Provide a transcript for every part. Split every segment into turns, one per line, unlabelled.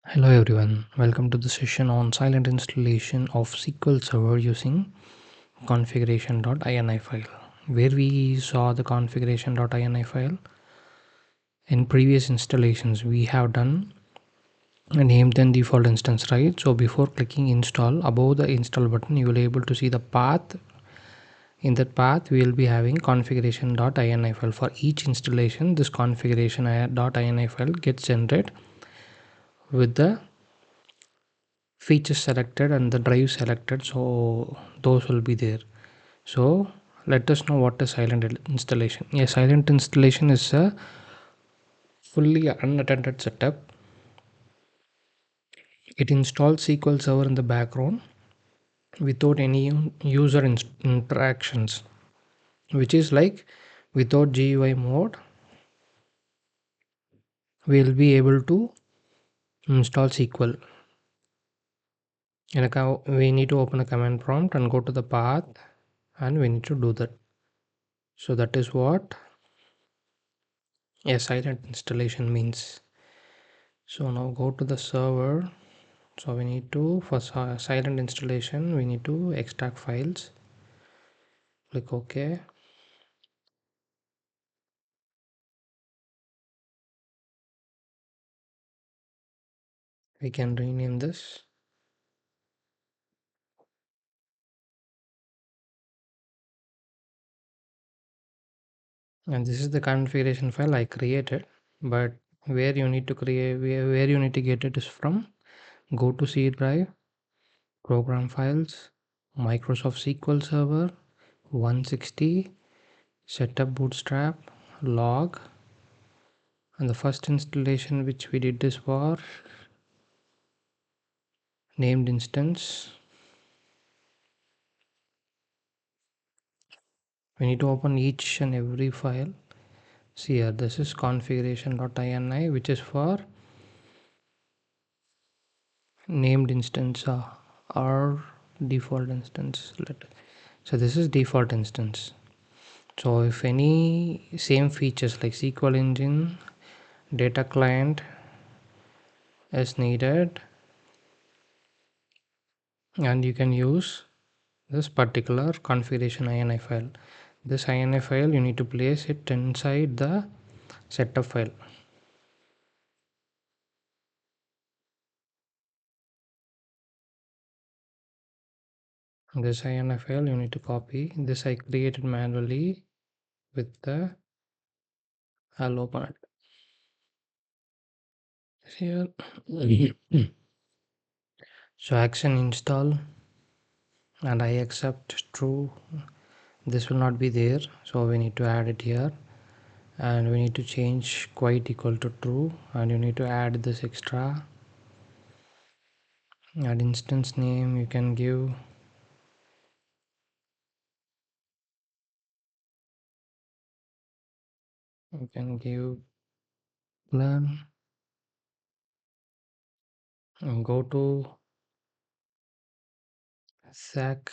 Hello everyone, welcome to the session on silent installation of SQL Server using configuration.ini file. Where we saw the configuration.ini file in previous installations, we have done a named then default instance, right? So before clicking install, above the install button, you will be able to see the path. In that path, we will be having configuration.ini file. For each installation, this configuration.ini file gets generated with the features selected and the drive selected, so those will be there. So let us know what is silent installation. A silent installation is a fully unattended setup. It installs SQL Server in the background without any user interactions, which is like without GUI mode we'll be able to install SQL. We need to open a command prompt and go to the path, and we need to do that. So that is what a silent installation means. So now go to the server. So we need to, for silent installation, we need to extract files. Click OK. We can rename this. And this is the configuration file I created. But where you need to create, where you need to get it is from. Go to C drive, program files, Microsoft SQL Server, 160, setup bootstrap, log. And the first installation which we did is for named instance. We need to open each and every file. See here, this is configuration.ini, which is for named instance or default instance. So this is default instance. So if any same features like SQL engine, data client is needed, and you can use this particular configuration ini file. This ini file you need to place it inside the setup file. This ini file you need to copy. This I created manually with the, I'll open it here. So action install, and I accept true. This will not be there, so we need to add it here, and we need to change quite equal to true, and you need to add this extra. Add instance name, you can give, plan, and go to sac.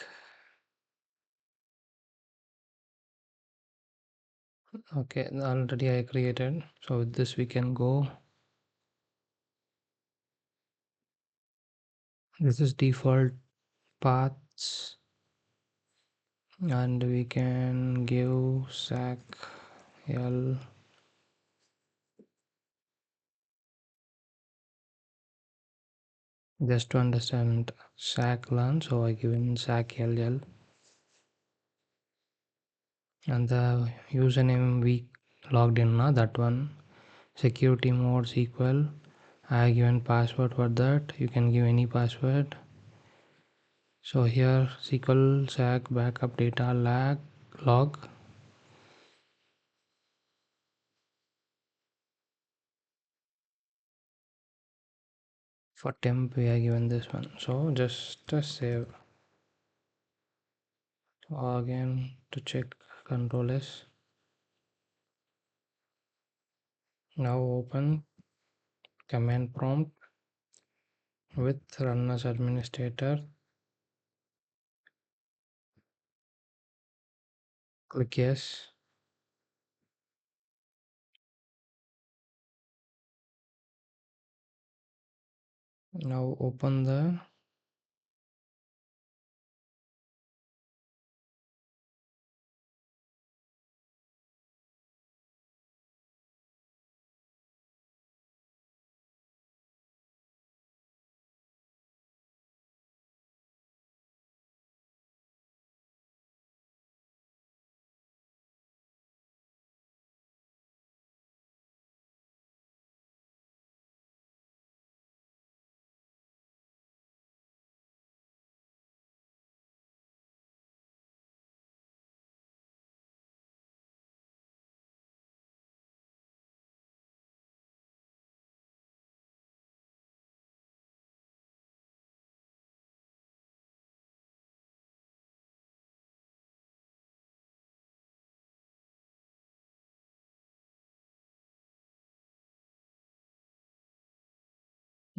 Okay, already I created, so with this we can go. This is default paths, and we can give sac l. Just to understand sac learn, so I given sac ll, and the username we logged in now, that one. Security mode SQL, I given password for that. You can give any password. So here SQL sac backup data log. For temp we are given this one, so just save. Again to check, control S. Now open command prompt with run as administrator. Click yes. Now open the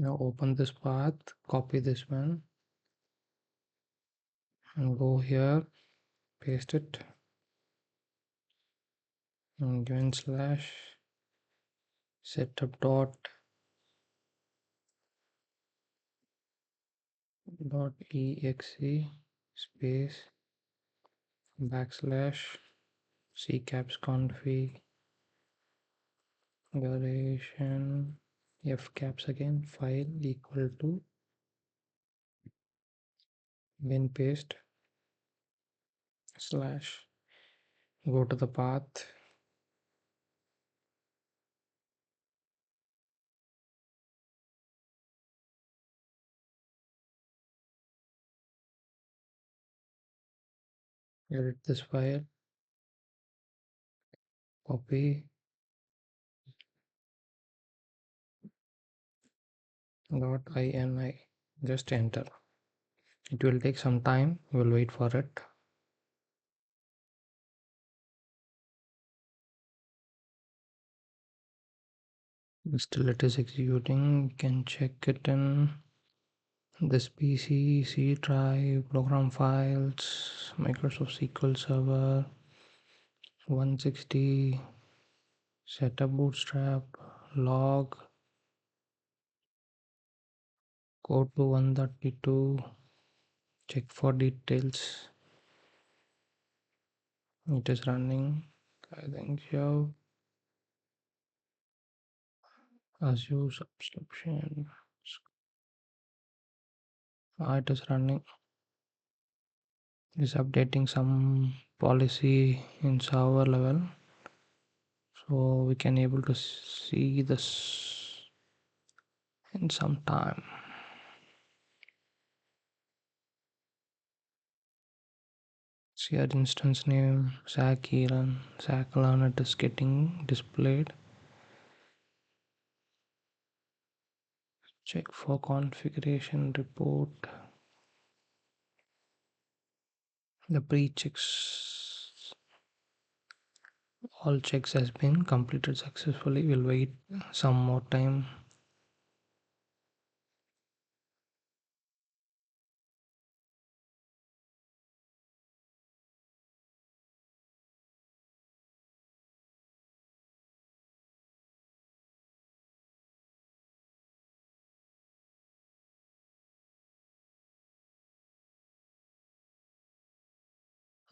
now open this path, copy this one and go here, paste it and given slash setup exe space backslash ccaps configuration f caps again file equal to bin paste slash go to the path, edit this file, copy .ini, just enter. It will take some time, we'll wait for it. Still it is executing. You can check it in this PC, C drive, program files, Microsoft SQL Server, 160, setup bootstrap, log, go to 132, check for details. It is running. I think so. Azure subscription. It is running. It is updating some policy in server level, so we can able to see this in some time. Shared instance name, SAC learner is getting displayed. Check for configuration report. The pre-checks, all checks has been completed successfully. We'll wait some more time.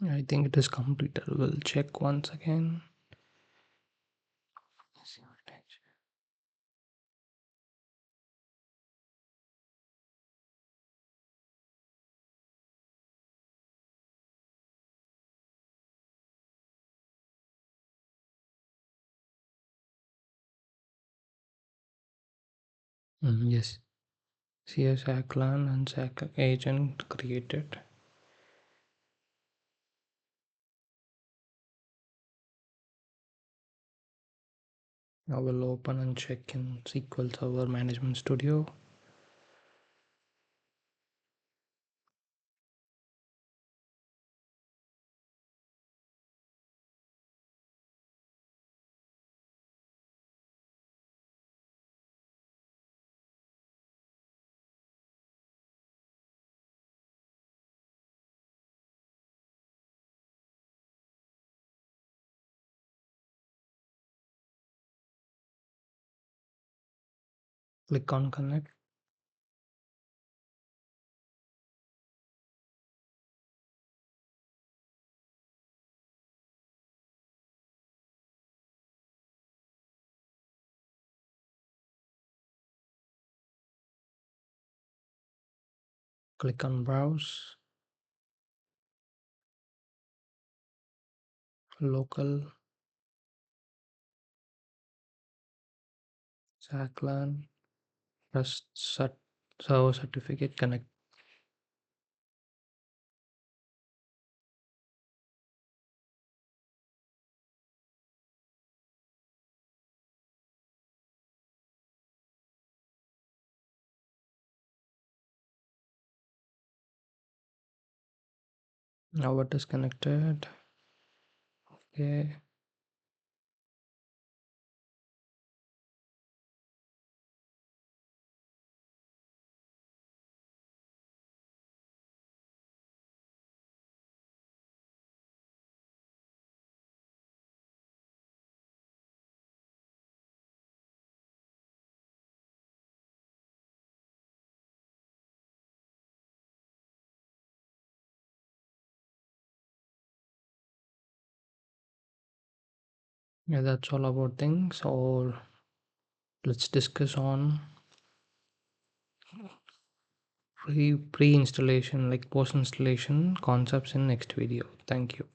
I think it is completed. We'll check once again. Yes. CS clan and SAC agent created. Now we'll open and check in SQL Server Management Studio. Click on connect. Click on browse, local, Saclan, press server certificate, connect. Now it is connected. Okay. Yeah, that's all about things. So let's discuss on pre installation, like post installation concepts in next video. Thank you.